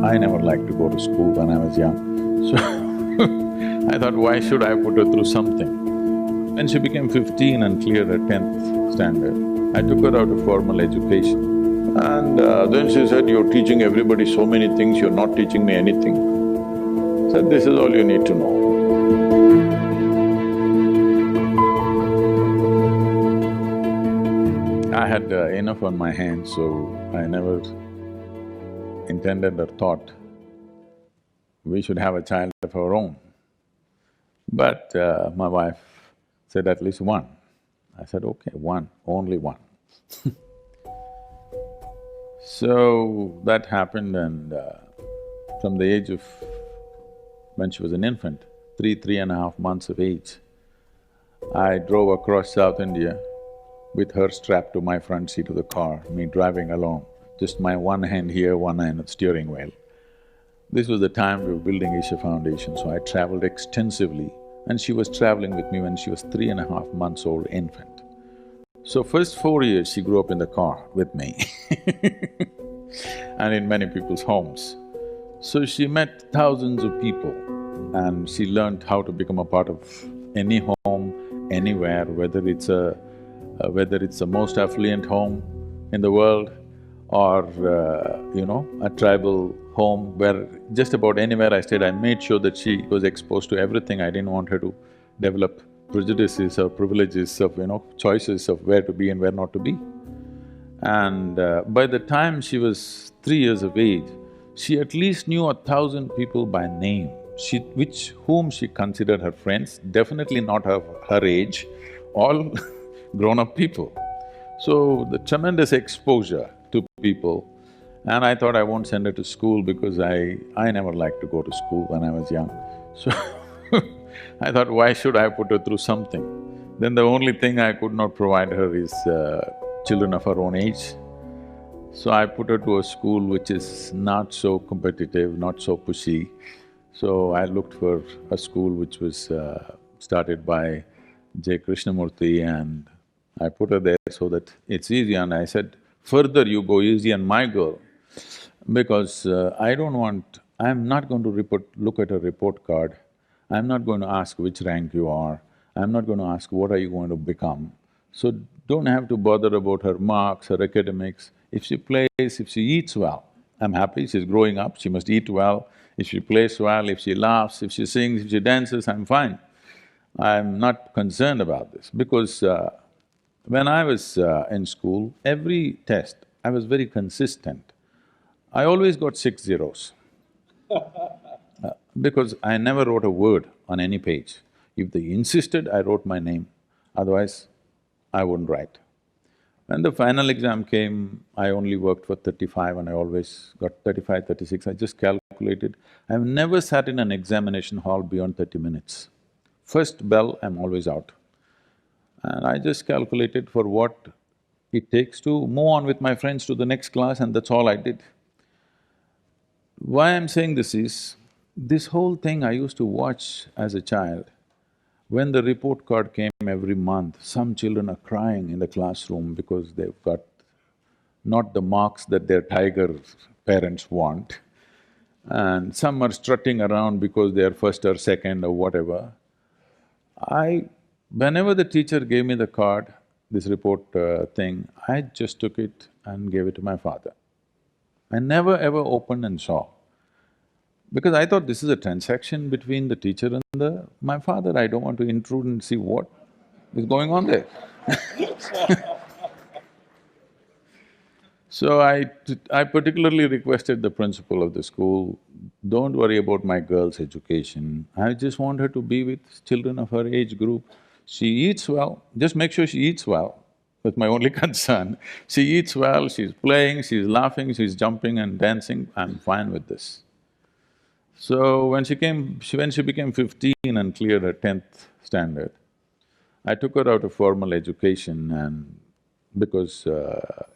I never liked to go to school when I was young, so I thought, why should I put her through something? When she became 15 and cleared her 10th standard, I took her out of formal education. And then she said, "You're teaching everybody so many things, you're not teaching me anything." I said, "This is all you need to know." I had enough on my hands, so I never intended or thought we should have a child of our own. But my wife said at least one. I said, okay, one, only one. So that happened, and from the age of… when she was an infant, 3.5 months of age, I drove across South India with her strapped to my front seat of the car, me driving alone, just my one hand here, one hand at the steering wheel. This was the time we were building Isha Foundation, so I traveled extensively, and she was traveling with me when she was 3.5 months old infant. So first 4 years she grew up in the car with me and in many people's homes. So she met thousands of people and she learned how to become a part of any home, anywhere, whether it's the most affluent home in the world or, a tribal home where just about anywhere I stayed, I made sure that she was exposed to everything. I didn't want her to develop prejudices or privileges of, choices of where to be and where not to be. And by the time she was 3 years of age, she at least knew 1,000 people by name, whom she considered her friends, definitely not her age, all grown-up people. So the tremendous exposure to people, and I thought I won't send her to school because I never liked to go to school when I was young. So I thought, why should I put her through something? Then the only thing I could not provide her is children of her own age. So I put her to a school which is not so competitive, not so pushy. So I looked for a school which was started by J. Krishnamurti, and I put her there so that it's easy. And I said, further you go easy on my girl, because I'm not going to look at a report card. I'm not going to ask which rank you are. I'm not going to ask what are you going to become. So don't have to bother about her marks, her academics. If she plays, if she eats well, I'm happy, she's growing up, she must eat well. If she plays well, if she laughs, if she sings, if she dances, I'm fine. I'm not concerned about this because when I was in school, every test, I was very consistent. I always got 6 zeros because I never wrote a word on any page. If they insisted, I wrote my name, otherwise I wouldn't write. When the final exam came, I only worked for 35 and I always got 35, 36, I just calculated. I've never sat in an examination hall beyond 30 minutes. First bell, I'm always out. And I just calculated for what it takes to move on with my friends to the next class, and that's all I did. Why I'm saying this is, this whole thing I used to watch as a child. When the report card came every month, some children are crying in the classroom because they've got not the marks that their tiger parents want, and some are strutting around because they are first or second or whatever. Whenever the teacher gave me the card, this report thing, I just took it and gave it to my father. I never ever opened and saw, because I thought this is a transaction between the teacher and my father. I don't want to intrude and see what is going on there. So I particularly requested the principal of the school, don't worry about my girl's education. I just want her to be with children of her age group. She eats well, just make sure she eats well. That's my only concern. She eats well, she's playing, she's laughing, she's jumping and dancing, I'm fine with this. So when she became 15 and cleared her 10th standard, I took her out of formal education, and because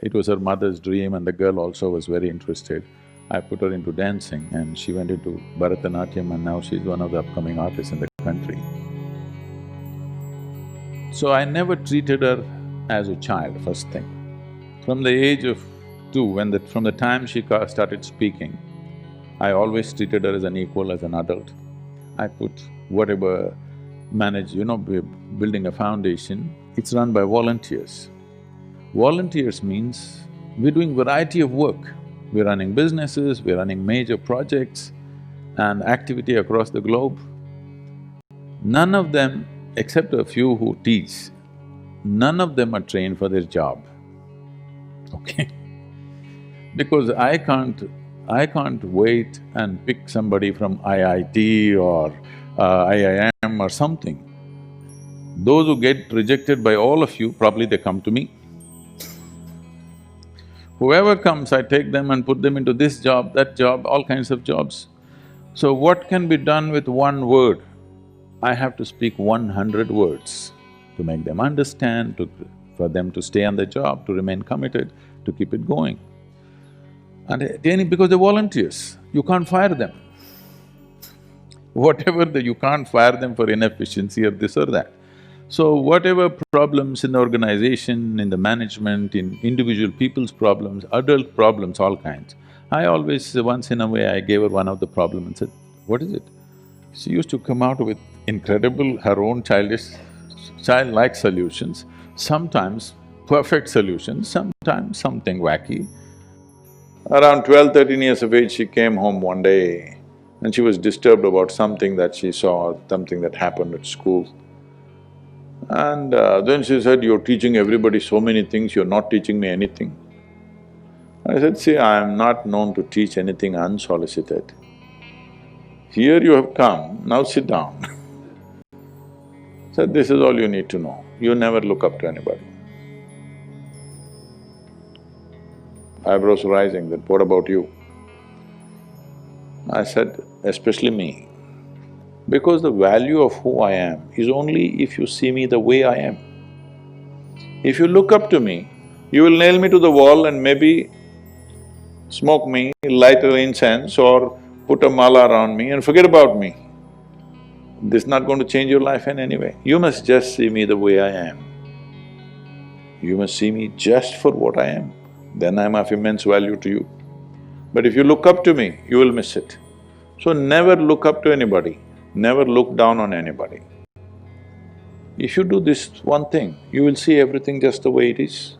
it was her mother's dream and the girl also was very interested, I put her into dancing and she went into Bharatanatyam, and now she's one of the upcoming artists in the country. So I never treated her as a child, first thing. From the age of 2, from the time she started speaking, I always treated her as an equal, as an adult. I put whatever we're building a foundation, it's run by volunteers. Volunteers means we're doing variety of work. We're running businesses, we're running major projects and activity across the globe. None of them, except a few who teach, none of them are trained for their job, okay? Because I can't wait and pick somebody from IIT or IIM or something. Those who get rejected by all of you, probably they come to me. Whoever comes, I take them and put them into this job, that job, all kinds of jobs. So what can be done with one word? I have to speak 100 words to make them understand, for them to stay on the job, to remain committed, to keep it going. And because they're volunteers, you can't fire them. You can't fire them for inefficiency or this or that. So whatever problems in the organization, in the management, in individual people's problems, adult problems, all kinds, I always, once in a way, I gave her one of the problems and said, "What is it?" She used to come out with incredible, her own childlike solutions, sometimes perfect solutions, sometimes something wacky. Around 12, 13 years of age, she came home one day and she was disturbed about something that she saw, something that happened at school. And then she said, "You're teaching everybody so many things, you're not teaching me anything." I said, "See, I am not known to teach anything unsolicited. Here you have come, now sit down." Said, "This is all you need to know. You never look up to anybody." Eyebrows rising, that, "What about you?" I said, "Especially me. Because the value of who I am is only if you see me the way I am. If you look up to me, you will nail me to the wall and maybe smoke me, light an incense or put a mala around me and forget about me. This is not going to change your life in any way. You must just see me the way I am. You must see me just for what I am. Then I'm of immense value to you. But if you look up to me, you will miss it. So never look up to anybody, never look down on anybody. If you do this one thing, you will see everything just the way it is.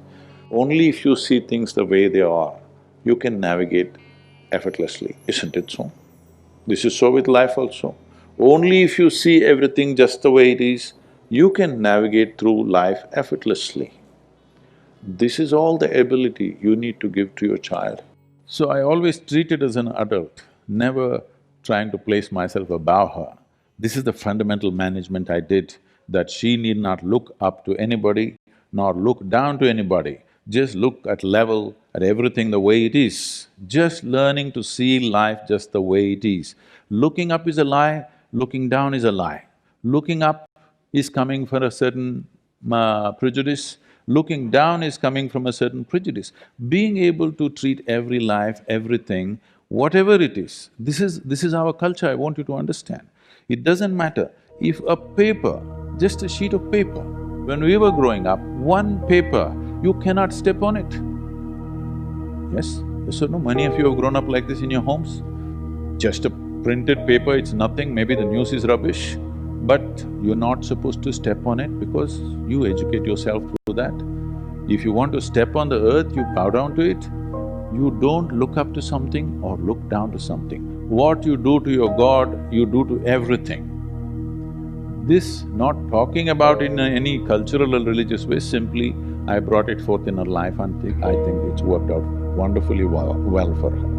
Only if you see things the way they are, you can navigate effortlessly, isn't it so? This is so with life also. Only if you see everything just the way it is, you can navigate through life effortlessly. This is all the ability you need to give to your child. So I always treat it as an adult, never trying to place myself above her. This is the fundamental management I did, that she need not look up to anybody, nor look down to anybody. Just look at level, at everything the way it is. Just learning to see life just the way it is. Looking up is a lie, looking down is a lie. Looking up is coming from a certain prejudice, looking down is coming from a certain prejudice. Being able to treat every life, everything, whatever it is, this is our culture, I want you to understand. It doesn't matter if a paper, just a sheet of paper, when we were growing up, one paper, you cannot step on it. Yes? Yes or no? Many of you have grown up like this in your homes. Just a printed paper, it's nothing, maybe the news is rubbish, but you're not supposed to step on it because you educate yourself through that. If you want to step on the earth, you bow down to it. You don't look up to something or look down to something. What you do to your God, you do to everything. This, not talking about in any cultural or religious way, simply I brought it forth in her life and I think it's worked out wonderfully well for her.